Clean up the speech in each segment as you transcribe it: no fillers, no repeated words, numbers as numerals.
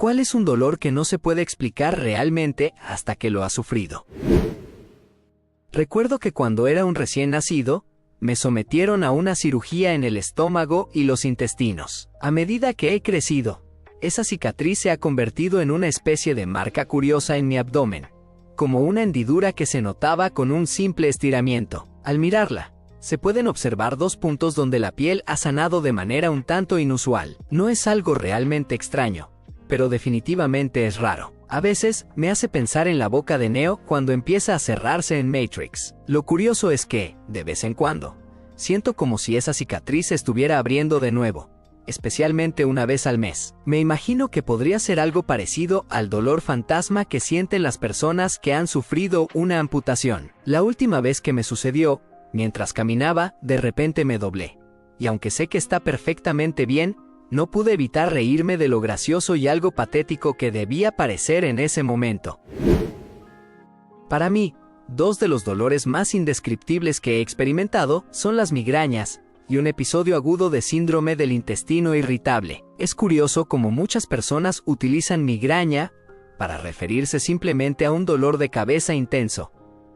¿Cuál es un dolor que no se puede explicar realmente hasta que lo has sufrido? Recuerdo que cuando era un recién nacido, me sometieron a una cirugía en el estómago y los intestinos. A medida que he crecido, esa cicatriz se ha convertido en una especie de marca curiosa en mi abdomen, como una hendidura que se notaba con un simple estiramiento. Al mirarla, se pueden observar 2 puntos donde la piel ha sanado de manera un tanto inusual. No es algo realmente extraño, pero definitivamente es raro. A veces, me hace pensar en la boca de Neo cuando empieza a cerrarse en Matrix. Lo curioso es que, de vez en cuando, siento como si esa cicatriz se estuviera abriendo de nuevo, especialmente una vez al mes. Me imagino que podría ser algo parecido al dolor fantasma que sienten las personas que han sufrido una amputación. La última vez que me sucedió, mientras caminaba, de repente me doblé. Y aunque sé que está perfectamente bien, no pude evitar reírme de lo gracioso y algo patético que debía parecer en ese momento. Para mí, 2 de los dolores más indescriptibles que he experimentado son las migrañas y un episodio agudo de síndrome del intestino irritable. Es curioso cómo muchas personas utilizan migraña para referirse simplemente a un dolor de cabeza intenso.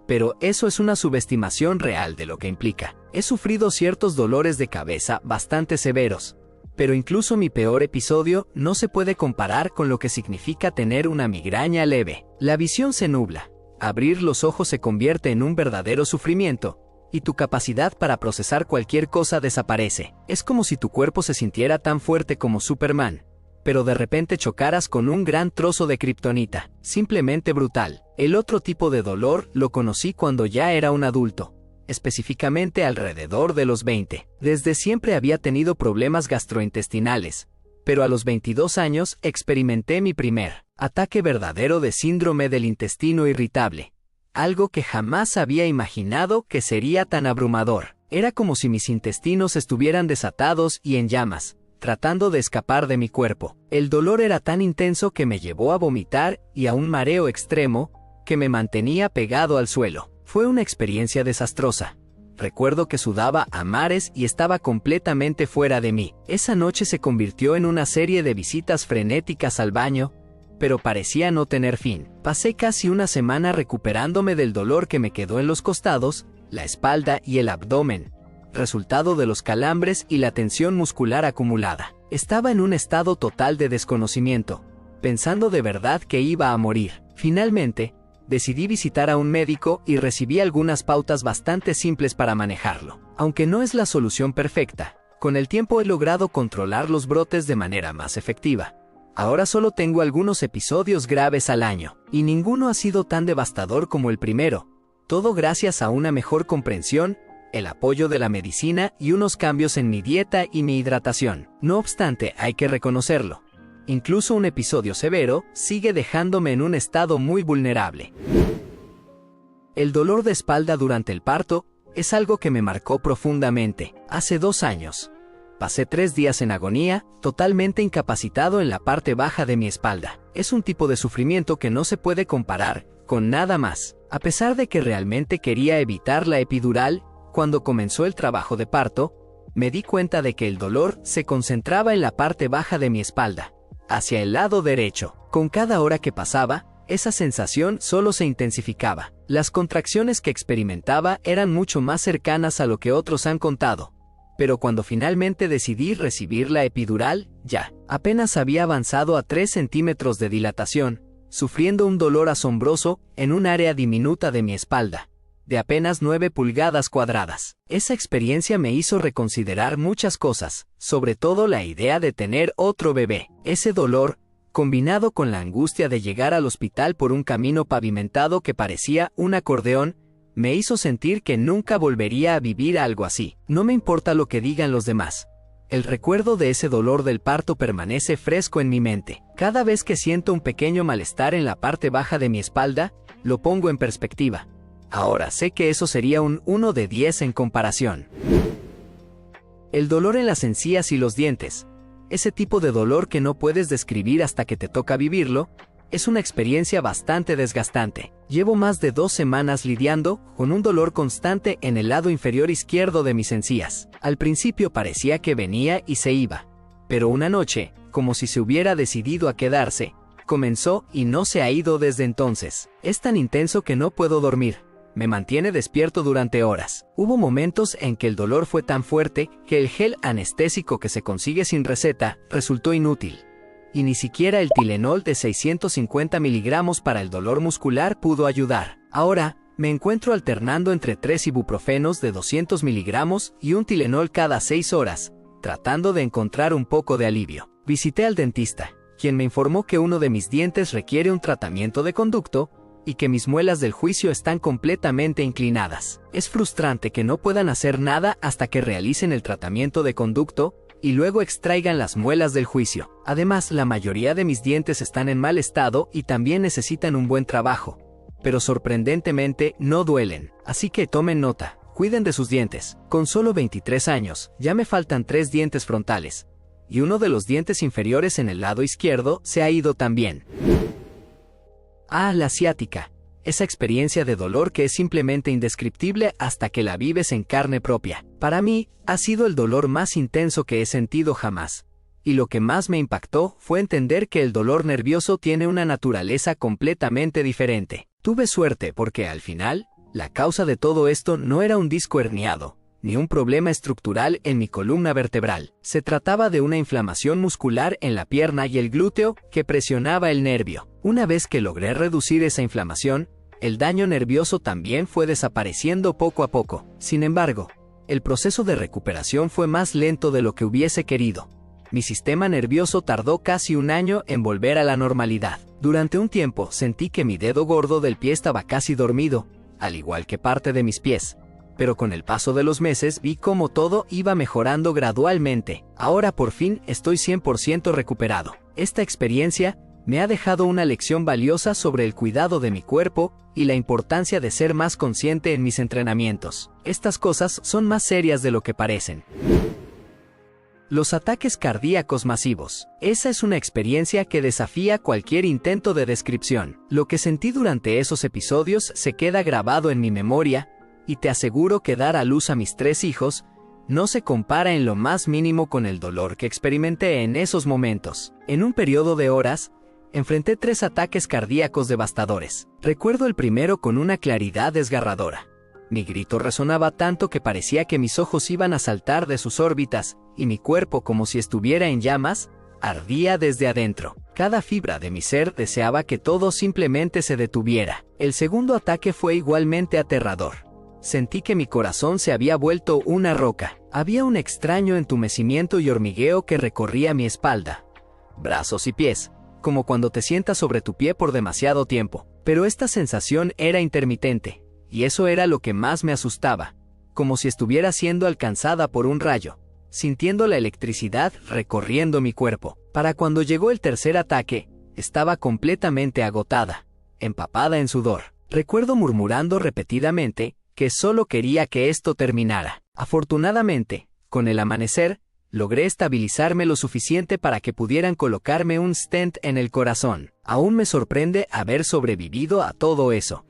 Pero eso es una subestimación real de lo que implica. He sufrido ciertos dolores de cabeza bastante severos, pero incluso mi peor episodio no se puede comparar con lo que significa tener una migraña leve. La visión se nubla, abrir los ojos se convierte en un verdadero sufrimiento, y tu capacidad para procesar cualquier cosa desaparece. Es como si tu cuerpo se sintiera tan fuerte como Superman, pero de repente chocaras con un gran trozo de kriptonita. Simplemente brutal. El otro tipo de dolor lo conocí cuando ya era un adulto, específicamente alrededor de los 20. Desde siempre había tenido problemas gastrointestinales, pero a los 22 años experimenté mi primer ataque verdadero de síndrome del intestino irritable, algo que jamás había imaginado que sería tan abrumador. Era como si mis intestinos estuvieran desatados y en llamas, tratando de escapar de mi cuerpo. El dolor era tan intenso que me llevó a vomitar y a un mareo extremo que me mantenía pegado al suelo. Fue una experiencia desastrosa. Recuerdo que sudaba a mares y estaba completamente fuera de mí. Esa noche se convirtió en una serie de visitas frenéticas al baño, pero parecía no tener fin. Pasé casi una semana recuperándome del dolor que me quedó en los costados, la espalda y el abdomen, resultado de los calambres y la tensión muscular acumulada. Estaba en un estado total de desconocimiento, pensando de verdad que iba a morir. Finalmente, decidí visitar a un médico y recibí algunas pautas bastante simples para manejarlo. Aunque no es la solución perfecta, con el tiempo he logrado controlar los brotes de manera más efectiva. Ahora solo tengo algunos episodios graves al año, y ninguno ha sido tan devastador como el primero, todo gracias a una mejor comprensión, el apoyo de la medicina y unos cambios en mi dieta y mi hidratación. No obstante, hay que reconocerlo. Incluso un episodio severo sigue dejándome en un estado muy vulnerable. El dolor de espalda durante el parto es algo que me marcó profundamente. Hace 2 años, pasé 3 días en agonía, totalmente incapacitado en la parte baja de mi espalda. Es un tipo de sufrimiento que no se puede comparar con nada más. A pesar de que realmente quería evitar la epidural, cuando comenzó el trabajo de parto, me di cuenta de que el dolor se concentraba en la parte baja de mi espalda, hacia el lado derecho. Con cada hora que pasaba, esa sensación solo se intensificaba. Las contracciones que experimentaba eran mucho más cercanas a lo que otros han contado. Pero cuando finalmente decidí recibir la epidural, ya apenas había avanzado a 3 centímetros de dilatación, sufriendo un dolor asombroso en un área diminuta de mi espalda, de apenas 9 pulgadas cuadradas. Esa experiencia me hizo reconsiderar muchas cosas, sobre todo la idea de tener otro bebé. Ese dolor, combinado con la angustia de llegar al hospital por un camino pavimentado que parecía un acordeón, me hizo sentir que nunca volvería a vivir algo así. No me importa lo que digan los demás. El recuerdo de ese dolor del parto permanece fresco en mi mente. Cada vez que siento un pequeño malestar en la parte baja de mi espalda, lo pongo en perspectiva. Ahora sé que eso sería un 1 de 10 en comparación. El dolor en las encías y los dientes, ese tipo de dolor que no puedes describir hasta que te toca vivirlo, es una experiencia bastante desgastante. Llevo más de 2 semanas lidiando con un dolor constante en el lado inferior izquierdo de mis encías. Al principio parecía que venía y se iba, pero una noche, como si se hubiera decidido a quedarse. Comenzó y no se ha ido desde entonces. Es tan intenso que no puedo dormir. Me mantiene despierto durante horas. Hubo momentos en que el dolor fue tan fuerte que el gel anestésico que se consigue sin receta resultó inútil. Y ni siquiera el Tylenol de 650 miligramos para el dolor muscular pudo ayudar. Ahora, me encuentro alternando entre 3 ibuprofenos de 200 miligramos y un Tylenol cada 6 horas, tratando de encontrar un poco de alivio. Visité al dentista, quien me informó que uno de mis dientes requiere un tratamiento de conducto y que mis muelas del juicio están completamente inclinadas. Es frustrante que no puedan hacer nada hasta que realicen el tratamiento de conducto y luego extraigan las muelas del juicio. Además, la mayoría de mis dientes están en mal estado y también necesitan un buen trabajo, pero sorprendentemente no duelen. Así que tomen nota, cuiden de sus dientes. Con solo 23 años, ya me faltan 3 dientes frontales, y uno de los dientes inferiores en el lado izquierdo se ha ido también. La ciática. Esa experiencia de dolor que es simplemente indescriptible hasta que la vives en carne propia. Para mí, ha sido el dolor más intenso que he sentido jamás. Y lo que más me impactó fue entender que el dolor nervioso tiene una naturaleza completamente diferente. Tuve suerte porque al final, la causa de todo esto no era un disco herniado, ni un problema estructural en mi columna vertebral. Se trataba de una inflamación muscular en la pierna y el glúteo que presionaba el nervio. Una vez que logré reducir esa inflamación, el daño nervioso también fue desapareciendo poco a poco. Sin embargo, el proceso de recuperación fue más lento de lo que hubiese querido. Mi sistema nervioso tardó casi un año en volver a la normalidad. Durante un tiempo sentí que mi dedo gordo del pie estaba casi dormido, al igual que parte de mis pies. Pero con el paso de los meses vi cómo todo iba mejorando gradualmente. Ahora por fin estoy 100% recuperado. Esta experiencia me ha dejado una lección valiosa sobre el cuidado de mi cuerpo y la importancia de ser más consciente en mis entrenamientos. Estas cosas son más serias de lo que parecen. Los ataques cardíacos masivos. Esa es una experiencia que desafía cualquier intento de descripción. Lo que sentí durante esos episodios se queda grabado en mi memoria, y te aseguro que dar a luz a mis 3 hijos no se compara en lo más mínimo con el dolor que experimenté en esos momentos. En un periodo de horas, enfrenté 3 ataques cardíacos devastadores. Recuerdo el primero con una claridad desgarradora. Mi grito resonaba tanto que parecía que mis ojos iban a saltar de sus órbitas, y mi cuerpo, como si estuviera en llamas, ardía desde adentro. Cada fibra de mi ser deseaba que todo simplemente se detuviera. El segundo ataque fue igualmente aterrador. Sentí que mi corazón se había vuelto una roca. Había un extraño entumecimiento y hormigueo que recorría mi espalda, brazos y pies, como cuando te sientas sobre tu pie por demasiado tiempo. Pero esta sensación era intermitente, y eso era lo que más me asustaba, como si estuviera siendo alcanzada por un rayo, sintiendo la electricidad recorriendo mi cuerpo. Para cuando llegó el tercer ataque, estaba completamente agotada, empapada en sudor. Recuerdo murmurando repetidamente que solo quería que esto terminara. Afortunadamente, con el amanecer, logré estabilizarme lo suficiente para que pudieran colocarme un stent en el corazón. Aún me sorprende haber sobrevivido a todo eso.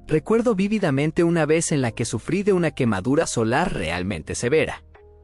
Recuerdo vívidamente una vez en la que sufrí de una quemadura solar realmente severa,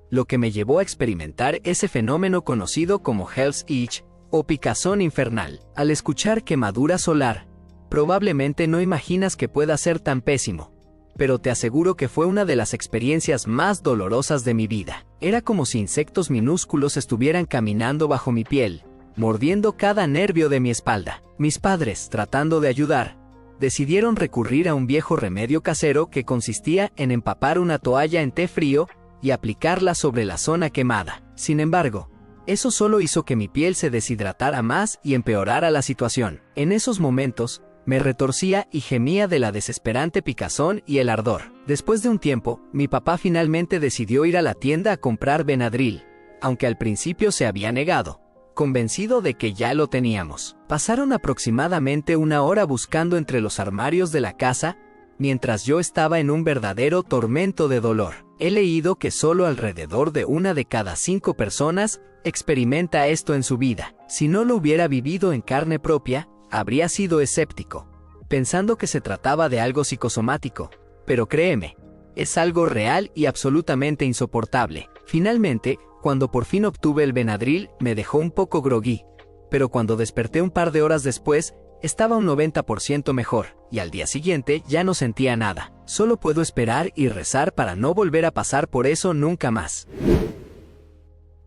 lo que me llevó a experimentar ese fenómeno conocido como Hell's Itch o picazón infernal. Al escuchar quemadura solar, probablemente no imaginas que pueda ser tan pésimo, pero te aseguro que fue una de las experiencias más dolorosas de mi vida. Era como si insectos minúsculos estuvieran caminando bajo mi piel, mordiendo cada nervio de mi espalda. Mis padres, tratando de ayudar, decidieron recurrir a un viejo remedio casero que consistía en empapar una toalla en té frío y aplicarla sobre la zona quemada. Sin embargo, eso solo hizo que mi piel se deshidratara más y empeorara la situación. En esos momentos, me retorcía y gemía de la desesperante picazón y el ardor. Después de un tiempo, mi papá finalmente decidió ir a la tienda a comprar Benadryl, aunque al principio se había negado, convencido de que ya lo teníamos. Pasaron aproximadamente una hora buscando entre los armarios de la casa, mientras yo estaba en un verdadero tormento de dolor. He leído que solo alrededor de 1 de cada 5 personas experimenta esto en su vida. Si no lo hubiera vivido en carne propia, habría sido escéptico, pensando que se trataba de algo psicosomático, pero créeme, es algo real y absolutamente insoportable. Finalmente, Cuando por fin obtuve el Benadryl, me dejó un poco groggy, pero cuando desperté un par de horas después, estaba un 90% mejor, y al día siguiente ya no sentía nada. Solo puedo esperar y rezar para no volver a pasar por eso nunca más.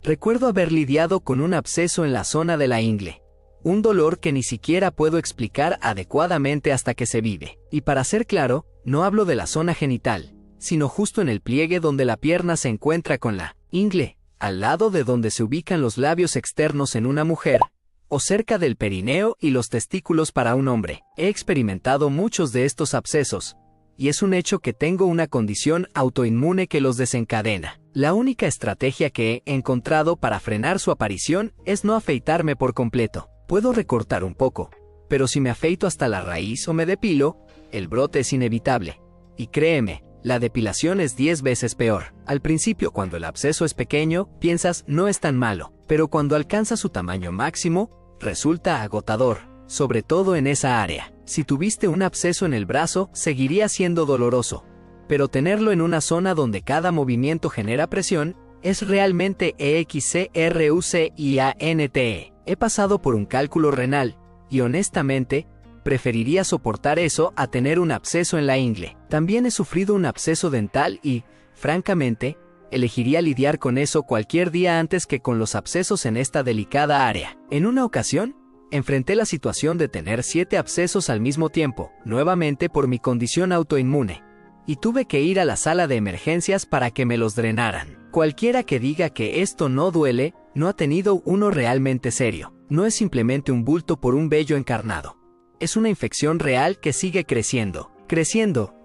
Recuerdo haber lidiado con un absceso en la zona de la ingle. Un dolor que ni siquiera puedo explicar adecuadamente hasta que se vive. Y para ser claro, no hablo de la zona genital, sino justo en el pliegue donde la pierna se encuentra con la ingle, al lado de donde se ubican los labios externos en una mujer, o cerca del perineo y los testículos para un hombre. He experimentado muchos de estos abscesos, y es un hecho que tengo una condición autoinmune que los desencadena. La única estrategia que he encontrado para frenar su aparición es no afeitarme por completo. Puedo recortar un poco, pero si me afeito hasta la raíz o me depilo, el brote es inevitable. Y créeme, la depilación es 10 veces peor. Al principio, cuando el absceso es pequeño, piensas no es tan malo, pero cuando alcanza su tamaño máximo, resulta agotador, sobre todo en esa área. Si tuviste un absceso en el brazo, seguiría siendo doloroso, pero tenerlo en una zona donde cada movimiento genera presión, es realmente excruciante. He pasado por un cálculo renal, y honestamente, preferiría soportar eso a tener un absceso en la ingle. También he sufrido un absceso dental y, francamente, elegiría lidiar con eso cualquier día antes que con los abscesos en esta delicada área. En una ocasión, enfrenté la situación de tener 7 abscesos al mismo tiempo, nuevamente por mi condición autoinmune, y tuve que ir a la sala de emergencias para que me los drenaran. Cualquiera que diga que esto no duele, no ha tenido uno realmente serio. No es simplemente un bulto por un vello encarnado. Es una infección real que sigue creciendo,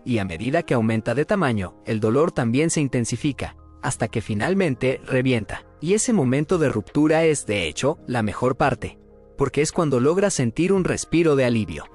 y a medida que aumenta de tamaño, el dolor también se intensifica, hasta que finalmente revienta. Y ese momento de ruptura es, de hecho, la mejor parte, porque es cuando logras sentir un respiro de alivio.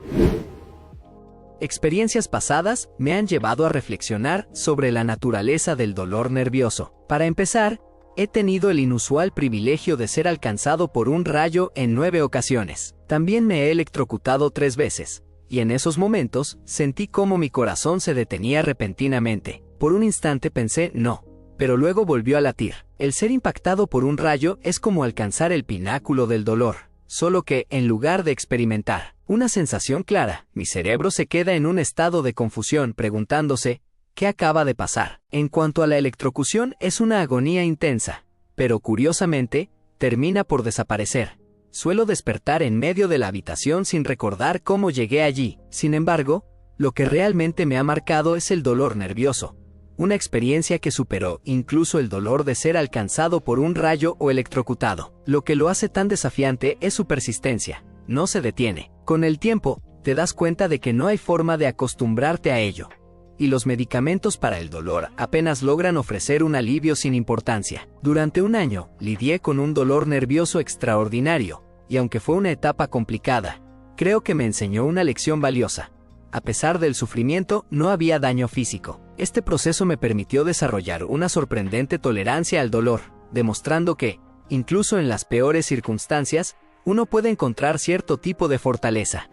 Experiencias pasadas me han llevado a reflexionar sobre la naturaleza del dolor nervioso. Para empezar, he tenido el inusual privilegio de ser alcanzado por un rayo en 9 ocasiones. También me he electrocutado 3 veces, y en esos momentos sentí cómo mi corazón se detenía repentinamente. Por un instante pensé no, pero luego volvió a latir. El ser impactado por un rayo es como alcanzar el pináculo del dolor, solo que, en lugar de experimentar una sensación clara, mi cerebro se queda en un estado de confusión preguntándose, ¿qué acaba de pasar? En cuanto a la electrocución, es una agonía intensa, pero curiosamente, termina por desaparecer. Suelo despertar en medio de la habitación sin recordar cómo llegué allí. Sin embargo, lo que realmente me ha marcado es el dolor nervioso. Una experiencia que superó incluso el dolor de ser alcanzado por un rayo o electrocutado. Lo que lo hace tan desafiante es su persistencia. No se detiene. Con el tiempo, te das cuenta de que no hay forma de acostumbrarte a ello. Y los medicamentos para el dolor apenas logran ofrecer un alivio sin importancia. Durante un año, lidié con un dolor nervioso extraordinario, y aunque fue una etapa complicada, creo que me enseñó una lección valiosa. A pesar del sufrimiento, no había daño físico. Este proceso me permitió desarrollar una sorprendente tolerancia al dolor, demostrando que, incluso en las peores circunstancias, uno puede encontrar cierto tipo de fortaleza.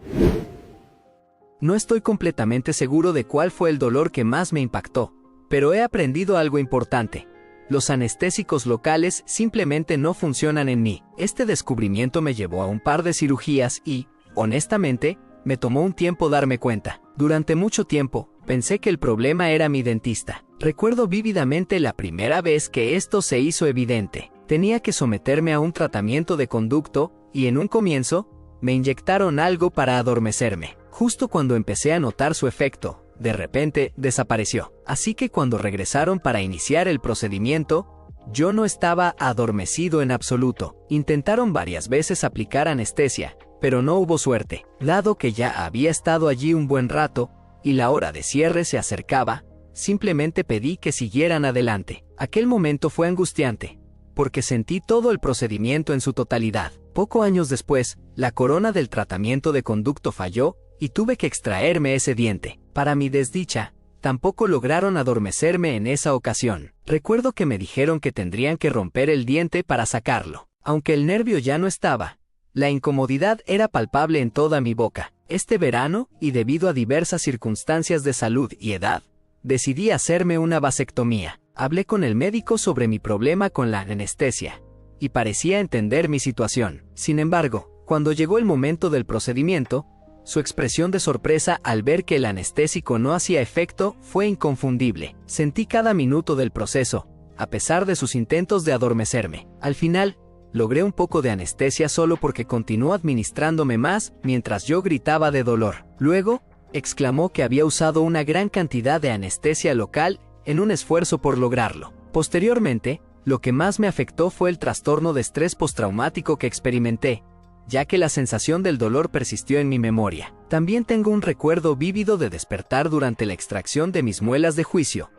No estoy completamente seguro de cuál fue el dolor que más me impactó, pero he aprendido algo importante. Los anestésicos locales simplemente no funcionan en mí. Este descubrimiento me llevó a un par de cirugías y, honestamente, me tomó un tiempo darme cuenta. Durante mucho tiempo, pensé que el problema era mi dentista. Recuerdo vívidamente la primera vez que esto se hizo evidente. Tenía que someterme a un tratamiento de conducto, y en un comienzo, me inyectaron algo para adormecerme. Justo cuando empecé a notar su efecto, de repente, desapareció. Así que cuando regresaron para iniciar el procedimiento, yo no estaba adormecido en absoluto. Intentaron varias veces aplicar anestesia, pero no hubo suerte. Dado que ya había estado allí un buen rato, y la hora de cierre se acercaba, simplemente pedí que siguieran adelante. Aquel momento fue angustiante, porque sentí todo el procedimiento en su totalidad. Pocos años después, la corona del tratamiento de conducto falló, y tuve que extraerme ese diente. Para mi desdicha, tampoco lograron adormecerme en esa ocasión. Recuerdo que me dijeron que tendrían que romper el diente para sacarlo. Aunque el nervio ya no estaba, la incomodidad era palpable en toda mi boca. Este verano, y debido a diversas circunstancias de salud y edad, decidí hacerme una vasectomía. Hablé con el médico sobre mi problema con la anestesia, y parecía entender mi situación. Sin embargo, cuando llegó el momento del procedimiento, su expresión de sorpresa al ver que el anestésico no hacía efecto fue inconfundible. Sentí cada minuto del proceso, a pesar de sus intentos de adormecerme. Al final, logré un poco de anestesia solo porque continuó administrándome más mientras yo gritaba de dolor. Luego, exclamó que había usado una gran cantidad de anestesia local en un esfuerzo por lograrlo. Posteriormente, lo que más me afectó fue el trastorno de estrés postraumático que experimenté, ya que la sensación del dolor persistió en mi memoria. También tengo un recuerdo vívido de despertar durante la extracción de mis muelas de juicio,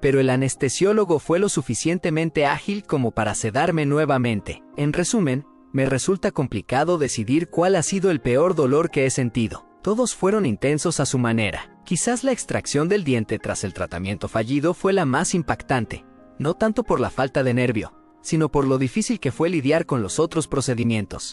pero el anestesiólogo fue lo suficientemente ágil como para sedarme nuevamente. En resumen, me resulta complicado decidir cuál ha sido el peor dolor que he sentido. Todos fueron intensos a su manera. Quizás la extracción del diente tras el tratamiento fallido fue la más impactante, no tanto por la falta de nervio, sino por lo difícil que fue lidiar con los otros procedimientos.